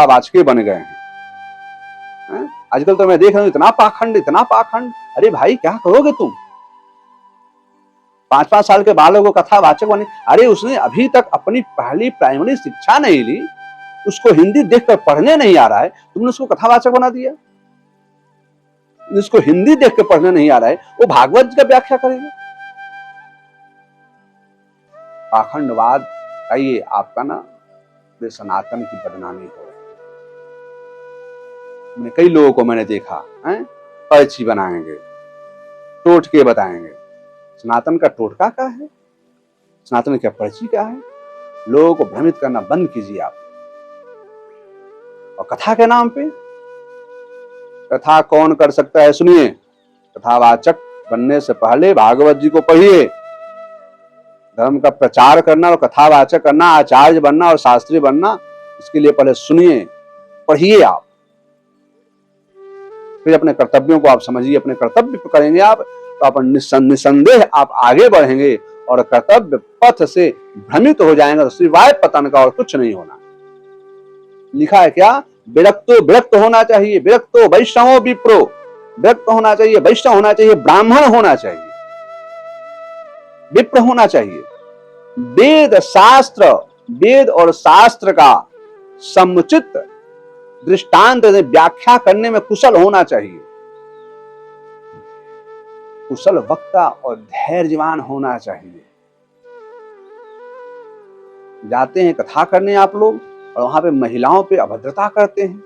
कथावाचके बन गए हैं। आजकल तो मैं देख रहा हूं इतना पाखंड, इतना पाखंड। अरे भाई क्या करोगे तुम? 5-5 साल के बालक को कथावाचक बने। अरे उसने अभी तक अपनी पहली प्राइमरी शिक्षा नहीं ली, उसको हिंदी देखकर पढ़ने नहीं आ रहा है, तुमने उसको कथावाचक बना दिया। जिसको हिंदी देख के पढ़ने नहीं आ रहा है वो भागवत जी का व्याख्या करेगा। पाखंडवाद का ये आपका ना सनातन की बदनामी हो रही है। कई लोगों को मैंने देखा है, पर्ची बनाएंगे, टोटके बताएंगे। सनातन का टोटका क्या है? सनातन का पर्ची क्या है? लोगों को भ्रमित करना बंद कीजिए आप। और कथा के नाम पे कथा कौन कर सकता है? सुनिए, कथावाचक बनने से पहले भागवत जी को पढ़िए। धर्म का प्रचार करना और कथावाचक करना, आचार्य बनना और शास्त्री बनना, इसके लिए पहले सुनिए, पढ़िए आप, फिर अपने कर्तव्यों को आप समझिए। अपने कर्तव्य करेंगे आप तो आप निसंदेह आप आगे बढ़ेंगे और कर्तव्य पथ से भ्रमित हो जाएंगे, तो सिवाय पतन का और कुछ नहीं होना। लिखा है क्या? विरक्त होना चाहिए, विरक्तो वैष्णवो विप्रो, विरक्त होना चाहिए, वैष्णव होना चाहिए, ब्राह्मण होना चाहिए, विप्र होना चाहिए। वेद और शास्त्र का समुचित दृष्टांत व्याख्या करने में कुशल होना चाहिए, कुशल वक्ता और धैर्यवान होना चाहिए। जाते हैं कथा करने आप लोग और वहां पे महिलाओं पे अभद्रता करते हैं।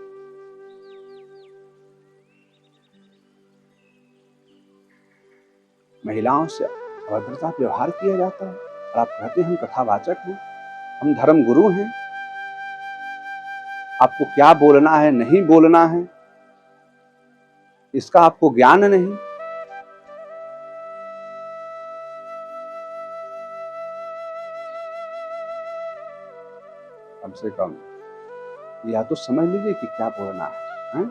महिलाओं से अभद्रता व्यवहार किया जाता है और आप कहते हैं हम कथावाचक हैं, हम धर्म गुरु हैं। आपको क्या बोलना है, नहीं बोलना है, इसका आपको ज्ञान नहीं। कम से कम या तो समझ लीजिए कि क्या बोलना है?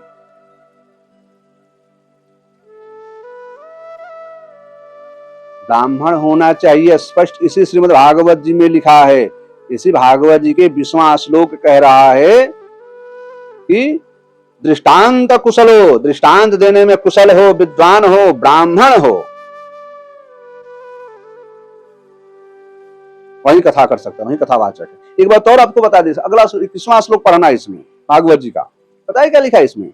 ब्राह्मण होना चाहिए, स्पष्ट इसी श्रीमद् भागवत जी में लिखा है। इसी भागवत जी के 20वां श्लोक कह रहा है कि दृष्टांत कुशल हो, दृष्टांत देने में कुशल हो, विद्वान हो, ब्राह्मण हो, वही कथा कर सकता है, वही कथावाचक है। एक बात और आपको बता दें, अगला 21वां श्लोक पढ़ना इसमें भागवत जी का। पता है क्या लिखा है इसमें?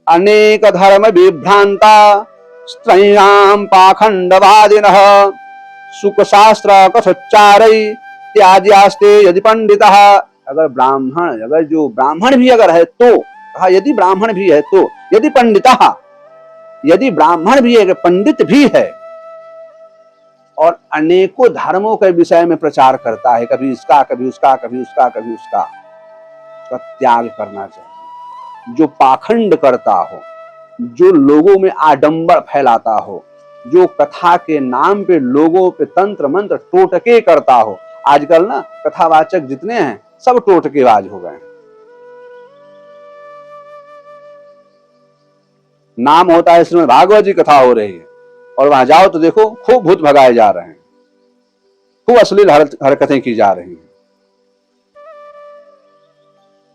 अनेक धर्म विभ्रांता स्त्रैणाम पाखंडवादिनः सुख शास्त्र कथोच्चारै त्याज्यास्ते यदि पंडितः। अगर ब्राह्मण, अगर जो ब्राह्मण भी अगर है तो कहा, यदि ब्राह्मण भी है तो, यदि पंडितः, यदि ब्राह्मण भी है, पंडित भी है और अनेकों धर्मों के विषय में प्रचार करता है, कभी इसका, कभी उसका, कभी उसका, कभी उसका, तो त्याग करना चाहिए। जो पाखंड करता हो, जो लोगों में आडंबर फैलाता हो, जो कथा के नाम पे लोगों पे तंत्र मंत्र टोटके करता हो। आजकल ना कथावाचक जितने हैं सब टोटकेबाज हो गए हैं। नाम होता है श्रीमद् भागवत जी कथा हो रही है और वहां जाओ तो देखो खूब भूत भगाए जा रहे हैं, खूब अश्लील हरकतें की जा रही हैं।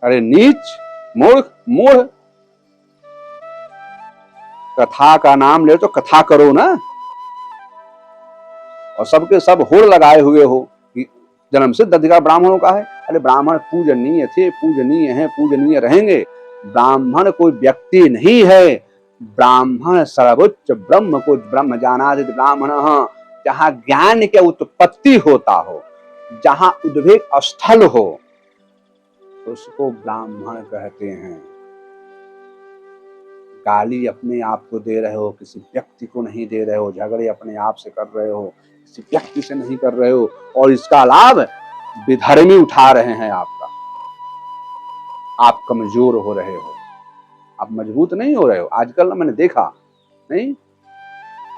अरे नीच, मूर्ख, मूढ़, कथा का नाम ले तो कथा करो ना। और सबके सब होड़ लगाए हुए हो कि जन्म सिद्ध अधिकार ब्राह्मणों का है। अरे ब्राह्मण पूजनीय थे, पूजनीय हैं, पूजनीय रहेंगे। ब्राह्मण कोई व्यक्ति नहीं है, ब्राह्मण सर्वोच्च ब्रह्म को ब्रह्म जानाति ब्राह्मण। जहां ज्ञान की उत्पत्ति होता हो, जहां उद्वेग स्थल हो, उसको ब्राह्मण कहते हैं। गाली अपने आप को दे रहे हो, किसी व्यक्ति को नहीं दे रहे हो, झगड़े अपने आप से कर रहे हो, किसी व्यक्ति से नहीं कर रहे हो, और इसका लाभ विधर्मी उठा रहे हैं आपका। आप कमजोर हो रहे हो, आप मजबूत नहीं हो रहे हो। आजकल ना मैंने देखा नहीं,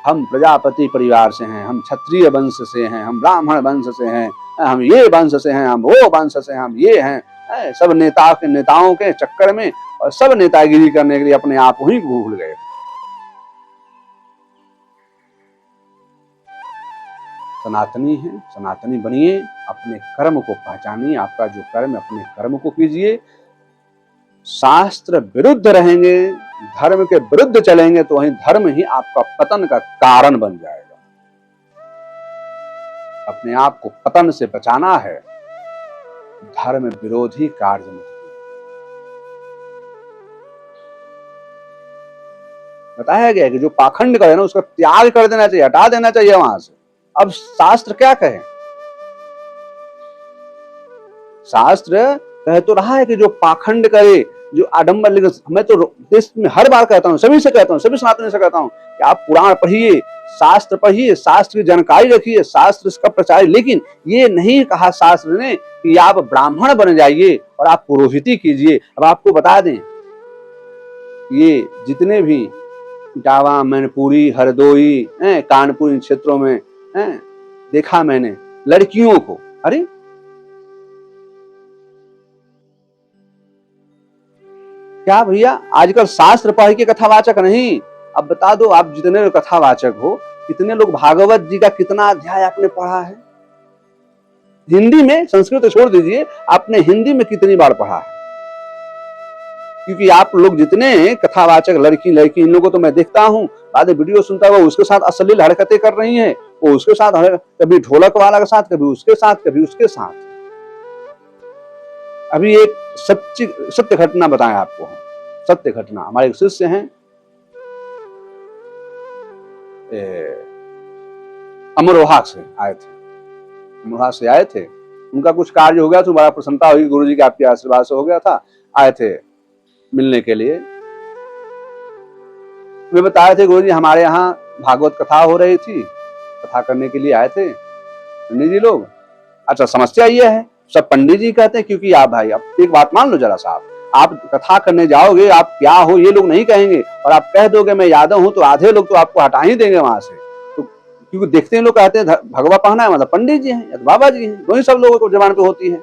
हम प्रजापति परिवार से हैं, हम क्षत्रिय वंश से हैं, हम ब्राह्मण वंश से हैं, हम ये वंश से हैं, हम वो वंश से हैं, हम ये हैं। सब नेताओं के चक्कर में और सब नेतागिरी करने के लिए अपने आप ही भूल गए। सनातनी है, सनातनी बनिए, अपने कर्म को पहचानिए। आपका जो कर्म, अपने कर्म को कीजिए। शास्त्र विरुद्ध रहेंगे, धर्म के विरुद्ध चलेंगे तो वहीं धर्म ही आपका पतन का कारण बन जाएगा। अपने आप को पतन से बचाना है, धर्म विरोधी कार्य मत कीजिए। बताया गया है कि जो पाखंड करे ना उसका त्याग कर देना चाहिए, हटा देना चाहिए वहां से। अब शास्त्र क्या कहे? शास्त्र कह तो रहा है कि जो पाखंड करे, जो आडंबर, लेकिन मैं तो देश में हर बार कहता हूं, सभी से कहता हूं, सभी सनातनी से कहता हूं कि आप पुराण पढ़िए, शास्त्र पढ़िए, शास्त्र की जानकारी रखिए, शास्त्र इसका प्रचार। लेकिन ये नहीं कहा शास्त्र ने कि आप ब्राह्मण बन जाइए और आप पुरोहिती कीजिए। अब आपको बता दें, ये जितने भी जावा, मैनपुरी, हरदोई, कानपुर, इन क्षेत्रों में देखा मैंने लड़कियों को, अरे क्या भैया, आजकल शास्त्र पढ़ के कथावाचक नहीं। अब बता दो, आप जितने कथावाचक हो, कितने लोग भागवत जी का कितना अध्याय आपने पढ़ा है हिंदी में? संस्कृत छोड़ दीजिए, आपने हिंदी में कितनी बार पढ़ा है? क्योंकि आप लोग जितने कथावाचक, लड़की इन लोगों को तो मैं देखता हूँ, बाद वीडियो सुनता हुआ उसके साथ अश्लील हरकतें कर रही हैं, वो उसके साथ, कभी ढोलक वाला के साथ, कभी उसके साथ, कभी उसके साथ। अभी एक सत्य घटना बताएं आपको, सत्य घटना। हमारे एक शिष्य हैं, अमरोहा से आए थे, अमरोहा से आए थे। उनका कुछ कार्य हो गया तो बड़ा प्रसन्नता हुई, गुरु जी के आपके आशीर्वाद से हो गया था। आए थे मिलने के लिए। वे बताए थे, गुरु जी हमारे यहाँ भागवत कथा हो रही थी, कथा करने के लिए आए थे पंडित जी लोग। अच्छा, समस्या ये है, सब पंडित जी कहते हैं, क्योंकि आप भाई, अब एक बात मान लो जरा साहब, आप कथा करने जाओगे, आप क्या हो ये लोग नहीं कहेंगे, और आप कह दोगे मैं यादव हूं, तो आधे लोग तो आपको हटा ही देंगे वहां से। तो क्योंकि देखते हैं लोग, कहते हैं भगवा पहना है मतलब पंडित जी हैं या तो बाबा जी हैं, दो ही सब लोगों को जबान पे होती है।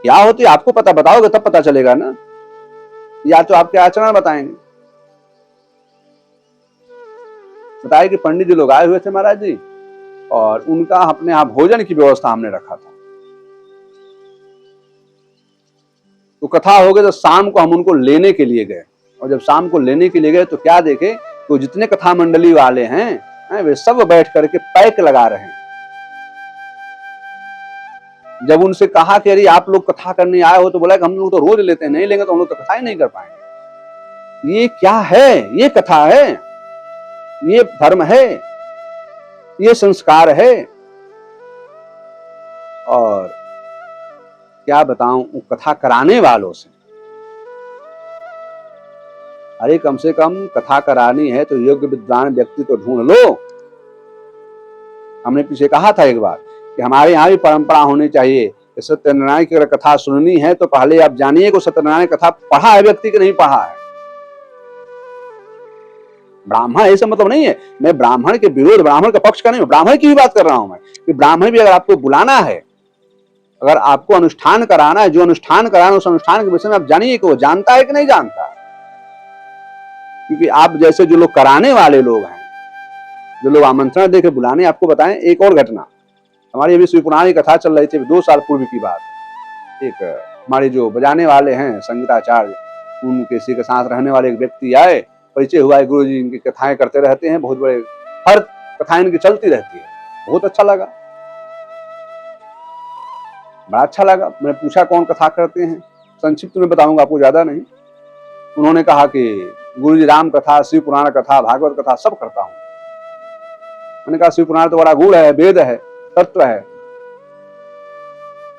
क्या होती है आपको पता, बताओगे तब पता चलेगा ना, या तो आपके आचरण बताएंगे। बताया कि पंडित जी लोग आए हुए थे महाराज जी, और उनका अपने यहाँ भोजन की व्यवस्था हमने रखा था। तो कथा हो गई, तो शाम को हम उनको लेने के लिए गए, और जब शाम को लेने के लिए गए तो क्या देखे, तो जितने कथा मंडली वाले हैं वे सब बैठ करके पैक लगा रहे हैं। जब उनसे कहा कि अरे आप लोग कथा करने आए हो, तो बोला कि हम लोग तो रोज लेते हैं, नहीं लेंगे तो हम लोग तो कथा ही नहीं कर पाएंगे। ये क्या है? ये कथा है? ये धर्म है? ये संस्कार है? और क्या बताऊं कथा कराने वालों से, अरे कम से कम कथा करानी है तो योग्य विद्वान व्यक्ति तो ढूंढ लो। हमने पीछे कहा था एक बार कि हमारे यहाँ भी परंपरा होनी चाहिए कि सत्यनारायण की अगर कथा सुननी है तो पहले आप जानिए कि सत्यनारायण कथा पढ़ा है व्यक्ति कि नहीं पढ़ा है। ब्राह्मण ऐसा मतलब नहीं है, मैं ब्राह्मण के विरोध, ब्राह्मण का पक्ष का नहीं, ब्राह्मण की भी बात कर रहा हूं मैं, कि ब्राह्मण भी अगर आपको बुलाना है, अगर आपको अनुष्ठान कराना है, जो अनुष्ठान कराना उस अनुष्ठान के विषय में आप जानिए कि वो जानता है कि नहीं जानता। क्योंकि आप जैसे जो लोग कराने वाले लोग हैं, जो लोग आमंत्रण देके बुलाने, आपको बताएं एक और घटना। हमारी अभी शिवपुराण की कथा चल रही थी, 2 साल पूर्व की बात। एक हमारे जो बजाने वाले हैं संगीताचार्य, उनके किसी के साथ रहने वाले एक व्यक्ति आए, परिचय हुआ है, गुरु जी इनकी कथाएं करते रहते हैं, बहुत बड़े, हर कथाएं इनकी चलती रहती है। बहुत अच्छा लगा, बड़ा अच्छा लगा। मैंने पूछा कौन कथा करते हैं, संक्षिप्त में बताऊंगा आपको, ज्यादा नहीं। उन्होंने कहा कि गुरु जी राम कथा, शिव पुराण कथा, भागवत कथा सब करता हूं। मैंने कहा शिव पुराण तो बड़ा गूढ़ है, वेद है, तत्व है।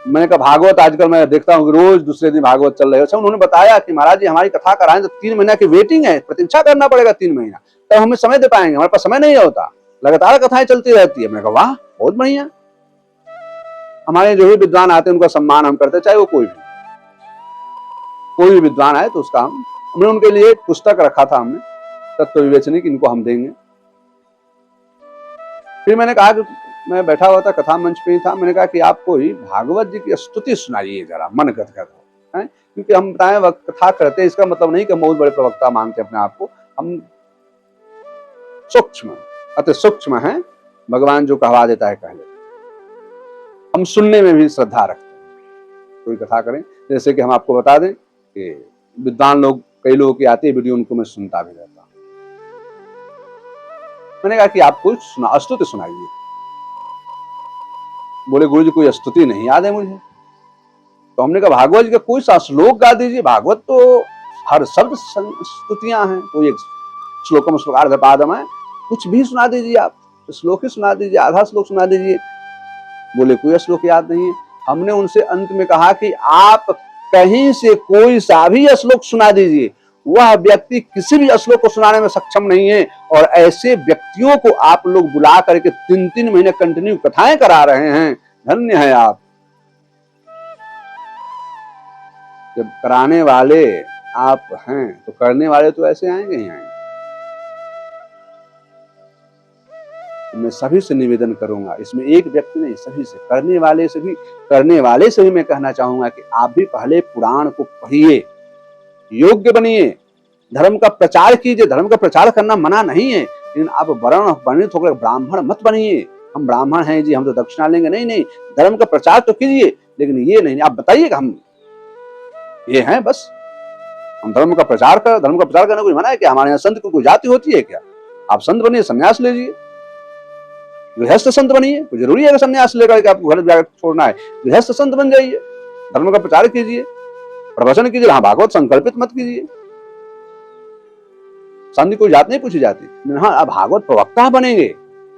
मैंने कहा भागवत आजकल मैं देखता हूँ कि रोज दूसरे दिन भागवत चल रहे हो। अच्छा, उन्होंने बताया कि महाराज जी हमारी कथा कराएं तो 3 महीना की वेटिंग है, प्रतीक्षा करना पड़ेगा 3 महीना, तब हमें समय दे पाएंगे, हमारे पास समय नहीं होता, लगातार कथाएं चलती रहती है। मैंने कहा वाह, बहुत बढ़िया। हमारे जो भी विद्वान आते हैं उनका सम्मान हम करते, चाहे वो कोई भी विद्वान आए तो उसका हमने उनके लिए एक पुस्तक रखा था, हमने तत्व विवेचनी की, इनको हम देंगे। फिर मैंने कहा कि मैं बैठा हुआ था, कथा मंच पे ही था, मैंने कहा कि आप कोई भागवत जी की स्तुति सुनाइए जरा, मन गदगद हो, क्योंकि हम बताएं वक्त कथा करते हैं, इसका मतलब नहीं कि हम बहुत बड़े प्रवक्ता मानते हैं अपने आप को, हम सूक्ष्म, अति सूक्ष्म हैं, भगवान जो कहवा देता है कह लेते, हम सुनने में भी श्रद्धा रखते हैं। कोई कथा करें, जैसे कि हम आपको बता दें कि विद्वान लोग, कई लोग के आते वीडियो, उनको मैं सुनता भी रहता हूँ। मैंने कहा कि आप कोई स्तुति सुनाइए। बोले गुरु जी कोई स्तुति नहीं याद है मुझे। तो हमने कहा भागवत जी का कोई सा श्लोक गा दीजिए, भागवत तो हर शब्द स्तुतियां हैं, कोई एक श्लोकम श्लोकार्ध पादम है, कुछ भी सुना दीजिए आप, तो श्लोक ही सुना दीजिए, आधा श्लोक सुना दीजिए। बोले कोई श्लोक याद नहीं है। हमने उनसे अंत में कहा कि आप कहीं से कोई सा भी श्लोक सुना दीजिए, वह व्यक्ति किसी भी श्लोक को सुनाने में सक्षम नहीं है, और ऐसे व्यक्तियों को आप लोग बुला करके 3-3 महीने कंटिन्यू कथाएं करा रहे हैं, धन्य है आप। जब कराने वाले आप हैं तो करने वाले तो ऐसे आएंगे ही आएंगे। तो मैं सभी से निवेदन करूंगा, इसमें एक व्यक्ति नहीं, सभी से, करने वाले से भी मैं कहना चाहूंगा कि आप भी पहले पुराण को पढ़िए, योग्य बनिए, धर्म का प्रचार कीजिए। धर्म का प्रचार करना मना नहीं है, लेकिन आप वर्णित होकर ब्राह्मण मत बनिए। हम ब्राह्मण हैं जी, हम तो दक्षिणा लेंगे, नहीं, धर्म का प्रचार तो कीजिए, लेकिन ये नहीं आप बताइएगा हम ये हैं, बस हम धर्म का प्रचार करना कोई मना है क्या? हमारे यहाँ संत को कोई जाति होती है क्या? आप संत बनिए, संन्यास लीजिए, गृहस्थ संत बनिए। कोई जरूरी है कि संन्यास लेकर के आपको घर जाकर छोड़ना है? गृहस्थ संत बन जाइए, धर्म का प्रचार कीजिए, प्रवचन कीजिए। हाँ, भागवत संकल्पित मत कीजिए। संत कोई जात नहीं पूछी जाती। हाँ, आप भागवत प्रवक्ता बनेंगे,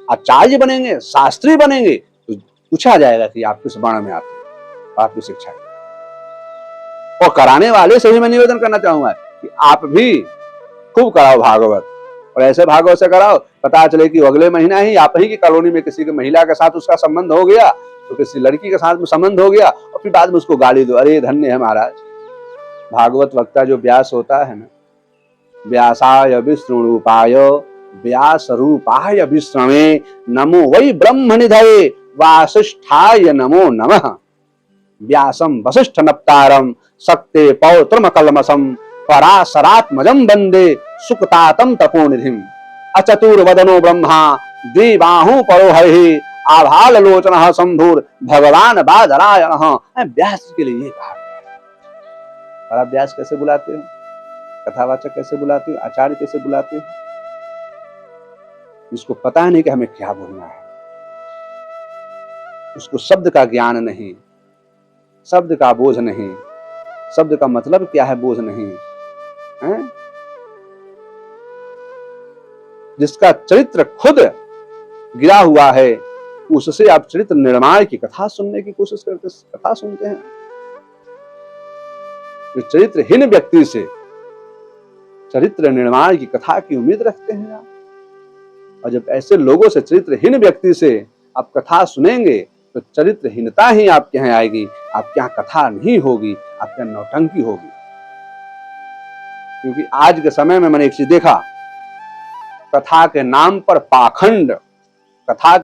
आचार्य बनेंगे, शास्त्री बनेंगे, तो पूछा जाएगा कि आप किस वर्ण में आते हैं, आपकी शिक्षा है। और कराने वाले से भी मैं निवेदन करना चाहूंगा कि आप भी खूब कराओ भागवत, और ऐसे भागवत से कराओ पता चले कि अगले महीना ही आप ही की कॉलोनी में किसी के महिला के साथ उसका संबंध हो गया, तो किसी लड़की के साथ में संबंध हो गया, और फिर बाद में उसको गाली दो, अरे धन्य है महाराज। भागवत वक्ता जो व्यास होता है ना, व्यासाय विष्णुरूपाय व्यास रूपाय विष्णवे नमो वै ब्रह्मनिधये वासिष्ठाय नमो नमः। व्यासं वसिष्ठ नप्तारम सक्ते पौत्रम कलमसम पराशरात्मजं वंदे सुकतातम तपोनिधिम। अचतुर्वदनो ब्रह्मा द्विबाहु परो हरिः आभाल लोचनः शंभुर भगवान बादरायणः। व्यास के लिए ये कहा गया। और आप व्यास कैसे बुलाते हो, कथावाचक कैसे बुलाते हो, आचार्य कैसे बुलाते हो? जिसको पता नहीं कि हमें क्या बोलना है, उसको शब्द का ज्ञान नहीं, शब्द का बोझ नहीं, शब्द का मतलब क्या है बोझ नहीं है? जिसका चरित्र खुद गिरा हुआ है, उससे आप चरित्र निर्माण की कथा सुनने की कोशिश करते, कथा सुनते हैं। तो चरित्रहीन व्यक्ति से चरित्र निर्माण की कथा की उम्मीद रखते हैं आप। और जब ऐसे लोगों से, चरित्रहीन व्यक्ति से आप कथा सुनेंगे, तो चरित्रहीनता ही आपके यहाँ आएगी, आपके यहाँ कथा नहीं होगी, आपके यहाँ नौटंकी होगी। क्योंकि आज के समय में मैंने एक चीज देखा, कथा के नाम पर पाखंड, कथा